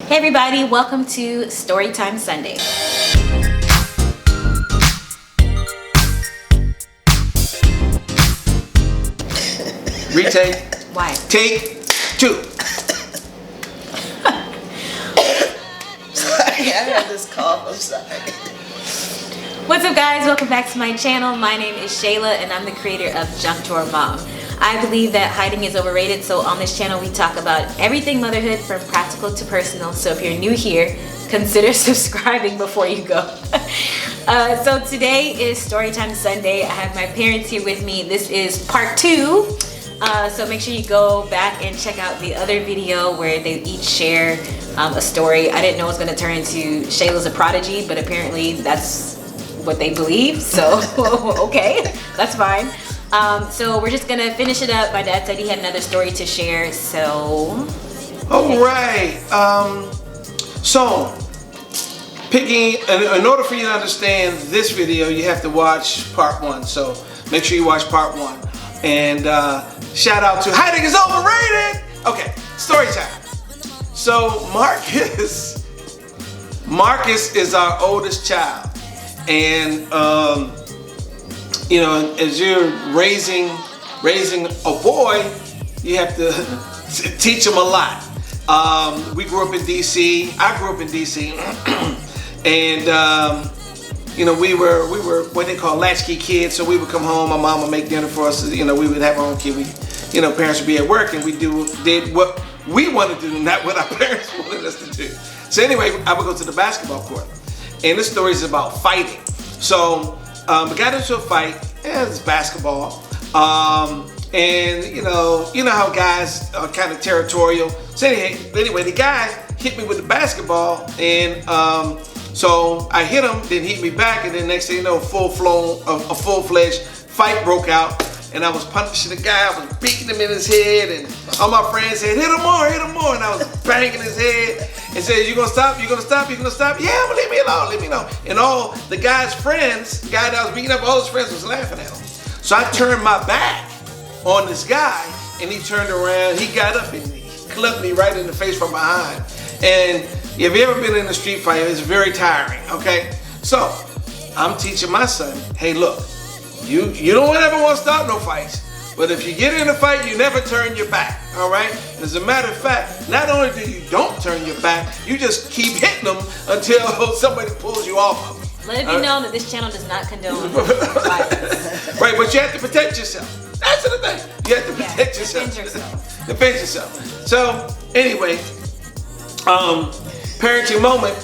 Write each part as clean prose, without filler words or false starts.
Hey everybody, welcome to Storytime Sunday. Retake. Why? Take two. Sorry, I have this cough. I'm sorry. What's up guys? Welcome back to my channel. My name is Shayla and I'm the creator of JunkDrawerMom. I believe that hiding is overrated, so on this channel we talk about everything motherhood from practical to personal. So if you're new here, consider subscribing before you go. So today is Storytime Sunday. I have my parents here with me. This is part 2. So make sure you go back and check out the other video where they each share a story. I didn't know it was going to turn into Shayla's a prodigy, but apparently that's what they believe. So okay, that's fine. So we're just gonna finish it up. My dad said he had another story to share, so. All right. So, picking, in order for you to understand this video, you have to watch part 1. So make sure you watch part 1. And shout out to hiding is overrated. Okay, story time. So Marcus is our oldest child, and you know, as you're raising a boy, you have to teach him a lot. We grew up in DC. I grew up in DC, and you know, we were what they call latchkey kids. So we would come home, my mom would make dinner for us. You know, we would have our own kid. You know, parents would be at work, and we did what we wanted to do, not what our parents wanted us to do. So anyway, I would go to the basketball court, and this story is about fighting. So we got into a fight. Yeah, it's basketball, and you know how guys are kind of territorial. So anyway, the guy hit me with the basketball, and so I hit him, then he hit me back, and then next thing you know, a full-fledged fight broke out, and I was punching the guy, I was beating him in his head, and all my friends said, hit him more, and I was banging his head, and said, you gonna stop, you gonna stop, you gonna stop? Yeah, but leave me alone, leave me alone. And all the guy's friends, the guy that I was beating up, all his friends was laughing at him. So I turned my back on this guy, and he turned around, he got up and he clubbed me right in the face from behind. And if you've ever been in a street fight, it's very tiring, okay? So I'm teaching my son, hey look, you don't ever want to start no fights, but if you get in a fight, you never turn your back, all right? As a matter of fact, not only do you don't turn your back, you just keep hitting them until somebody pulls you off of them. Let it be known that this channel does not condone violence. Right, but you have to protect yourself. That's the thing. You have to protect yourself. Defend yourself. So anyway, parenting moment.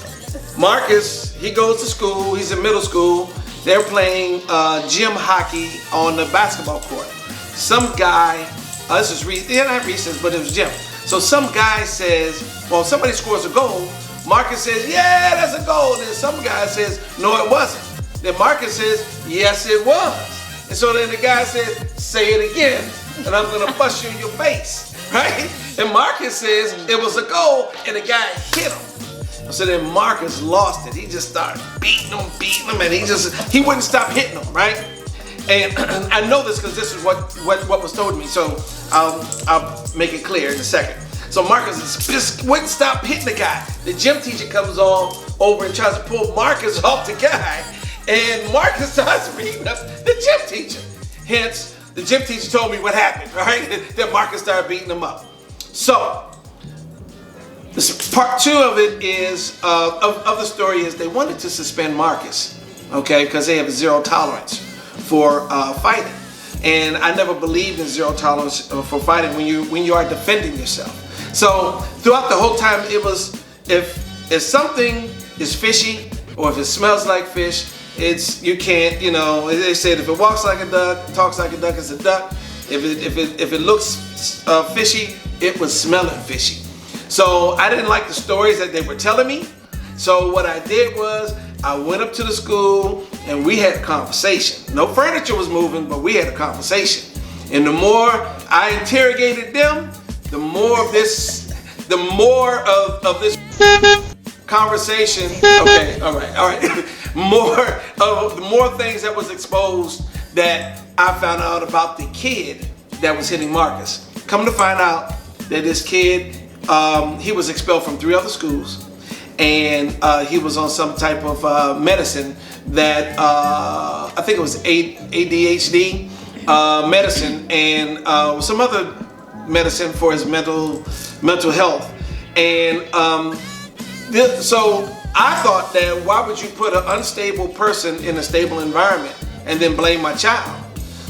Marcus, he goes to school. He's in middle school. They're playing gym hockey on the basketball court. Some guy, this is not recess, but it was gym. So some guy says, well, somebody scores a goal. Marcus says, yeah, that's a goal. And then some guy says, no, it wasn't. Then Marcus says, yes, it was. And so then the guy says, say it again, and I'm gonna bust you in your face, right? And Marcus says, it was a goal, and the guy hit him. So then Marcus lost it. He just started beating him, and he wouldn't stop hitting him, right? And I know this because this is what was told to me, so I'll make it clear in a second. So Marcus just wouldn't stop hitting the guy. The gym teacher comes over and tries to pull Marcus off the guy, and Marcus starts beating up the gym teacher. Hence, the gym teacher told me what happened, right? That Marcus started beating him up. So, this part 2 of it is, of the story is they wanted to suspend Marcus, okay, because they have zero tolerance for fighting. And I never believed in zero tolerance for fighting when you are defending yourself. So throughout the whole time, it was if something is fishy or if it smells like fish, you can't, you know, they said if it walks like a duck, talks like a duck, it's a duck. If it looks fishy, it was smelling fishy. So I didn't like the stories that they were telling me. So what I did was I went up to the school and we had a conversation. No furniture was moving, but we had a conversation. And the more I interrogated them, the more of this conversation. Okay, all right. The more things that was exposed that I found out about the kid that was hitting Marcus. Come to find out that this kid he was expelled from 3 other schools, and he was on some type of medicine that I think it was ADHD medicine, and some other medicine for his mental health. And so I thought that why would you put an unstable person in a stable environment and then blame my child?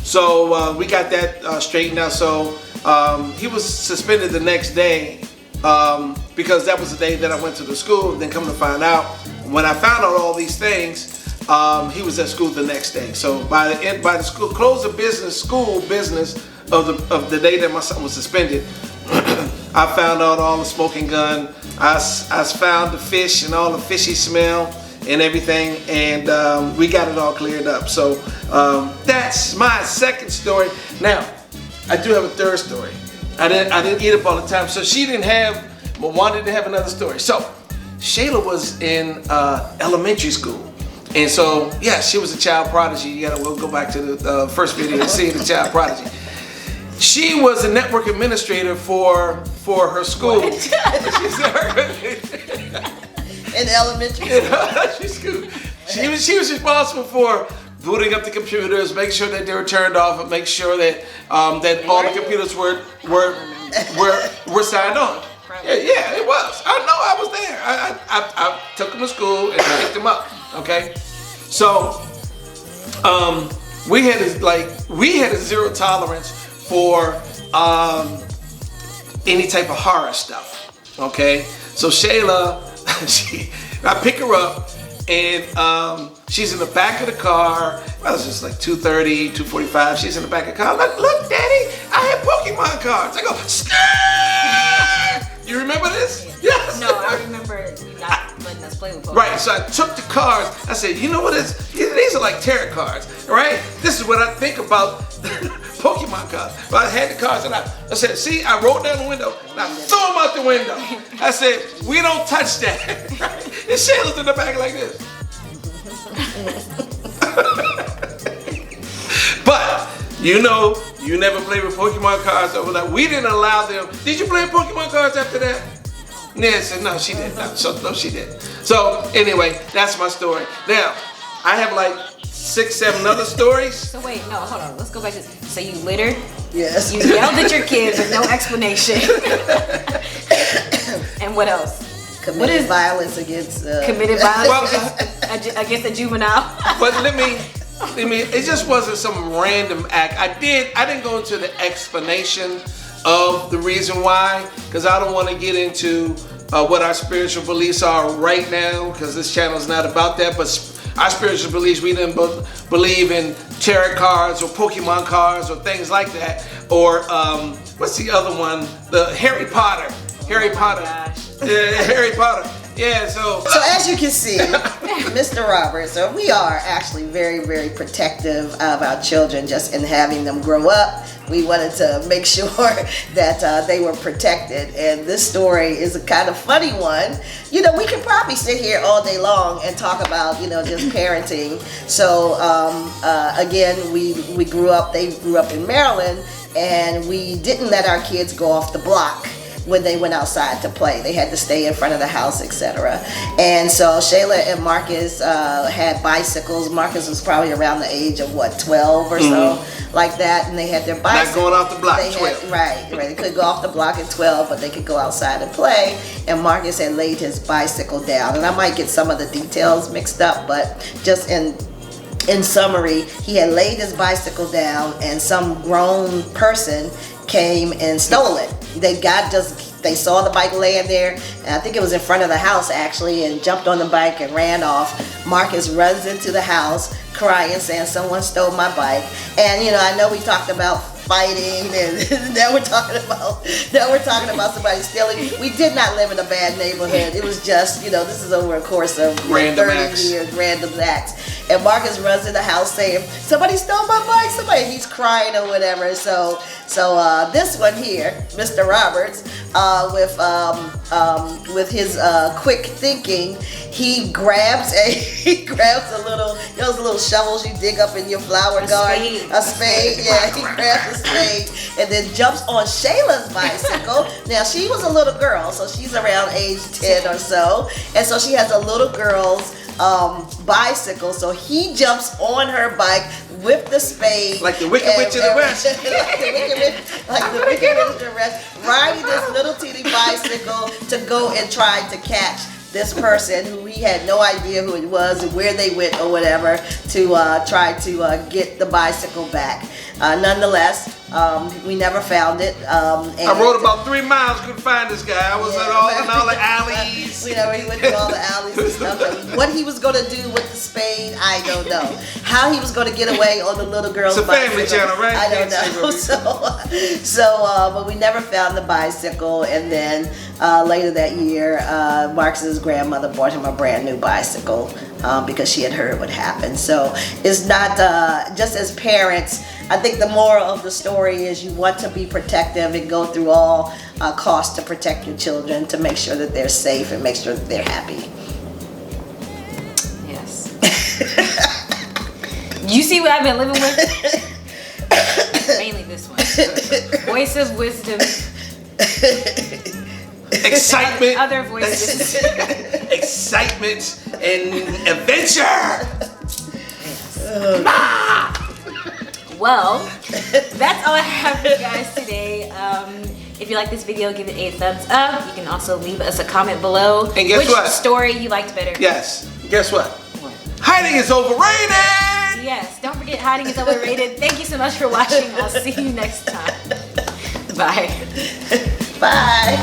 So we got that straightened out. So he was suspended the next day because that was the day that I went to the school. Then come to find out, when I found out all these things, he was at school the next day. So by the school close of business, school business of the day that my son was suspended, I found out all the smoking gun. I found the fish and all the fishy smell and everything, and we got it all cleared up. So that's my second story. Now, I do have a third story. I didn't eat up all the time, so she didn't have, but wanted to have another story. So Shayla was in elementary school, and so yeah, she was a child prodigy. We'll go back to the first video and see the child prodigy. She was a network administrator for her school. In elementary school. She was responsible for booting up the computers, making sure that they were turned off, and make sure that that all the computers were signed on. Yeah, it was. I know, I was there. I took them to school and picked them up. Okay, so we had a zero tolerance for any type of horror stuff. Okay, so Shayla, I pick her up, and she's in the back of the car. It was just like 2:30, 2:45. She's in the back of the car. Look, Daddy, I have Pokemon cards. I go, Skrrr! You remember this? Yes. No, I remember you not letting us play with Pokemon. Right, so I took the cards. I said, you know what these are like tarot cards, right? This is what I think about Pokemon cards. But I had the cards, and I said, see, I rolled down the window, and I threw them out the window. I said, we don't touch that. And Shayla's in the back like this. But, you know, you never played with Pokemon cards over that. We didn't allow them. Did you play Pokemon cards after that? Ned said, no, she didn't. No, she didn't. So, anyway, that's my story. Now, I have like 6, 7 other stories. So wait, no, hold on. Let's go back to, so you littered? Yes. You yelled at your kids with no explanation. And what else? Committed violence against... Committed violence against a juvenile? But let me, it just wasn't some random act. I didn't go into the explanation of the reason why, because I don't want to get into what our spiritual beliefs are right now, because this channel is not about that. But our spiritual beliefs, we didn't believe in tarot cards or Pokemon cards or things like that. Or what's the other one? The Harry Potter. Harry Potter. Yeah, Harry Potter. Yeah, so as you can see, Mr. Roberts, we are actually very, very protective of our children just in having them grow up. We wanted to make sure that they were protected, and this story is a kind of funny one. You know, we could probably sit here all day long and talk about, you know, just parenting. So again, they grew up in Maryland, and we didn't let our kids go off the block when they went outside to play. They had to stay in front of the house, etc. And so Shayla and Marcus had bicycles. Marcus was probably around the age of 12 or so, like that, and they had their bicycles. Not going off the block, 12. Right. They could go off the block at 12, but they could go outside and play. And Marcus had laid his bicycle down, and I might get some of the details mixed up, but just in summary, he had laid his bicycle down, and some grown person came and stole it. They saw the bike laying there, and I think it was in front of the house actually, and jumped on the bike and ran off. Marcus runs into the house crying, saying someone stole my bike. And you know, I know we talked about fighting, and now we're talking about somebody stealing. We did not live in a bad neighborhood. It was just, you know, this is over a course of 30 years, random acts. And Marcus runs in the house saying, somebody stole my bike, he's crying or whatever. So this one here, Mr. Roberts, with with his quick thinking, he grabs those little shovels you dig up in your flower garden. A spade. Yeah, he grabs a spade and then jumps on Shayla's bicycle. Now she was a little girl, so she's around age 10 or so, and so she has a little girl's bicycle. So he jumps on her bike with the spade, like the Wicked Witch of the West. like the Wicked Witch of the West, riding this little teeny bicycle to go and try to catch this person who he had no idea who it was and where they went or whatever, to try to get the bicycle back. Nonetheless, we never found it. I rode about 3 miles, couldn't find this guy. I was in all the alleys. We went through all the alleys and stuff. And what he was going to do with the spade, I don't know. How he was going to get away on the little girl's bicycle. It's a family channel, right? I don't know. But we never found the bicycle. And then later that year, Marcus's grandmother bought him a brand new bicycle because she had heard what happened. So it's not, just as parents, I think the moral of the story is you want to be protective and go through all costs to protect your children, to make sure that they're safe and make sure that they're happy. Yes. You see what I've been living with? Mainly this one. Voice of wisdom. Excitement. Other voices. Excitement and adventure. Well, that's all I have for you guys today. If you like this video, give it a thumbs up. You can also leave us a comment below. And guess what? Which story you liked better. Yes. Guess what? What? Hiding is overrated! Yes, don't forget hiding is overrated. Thank you so much for watching. I'll see you next time. Bye. Bye.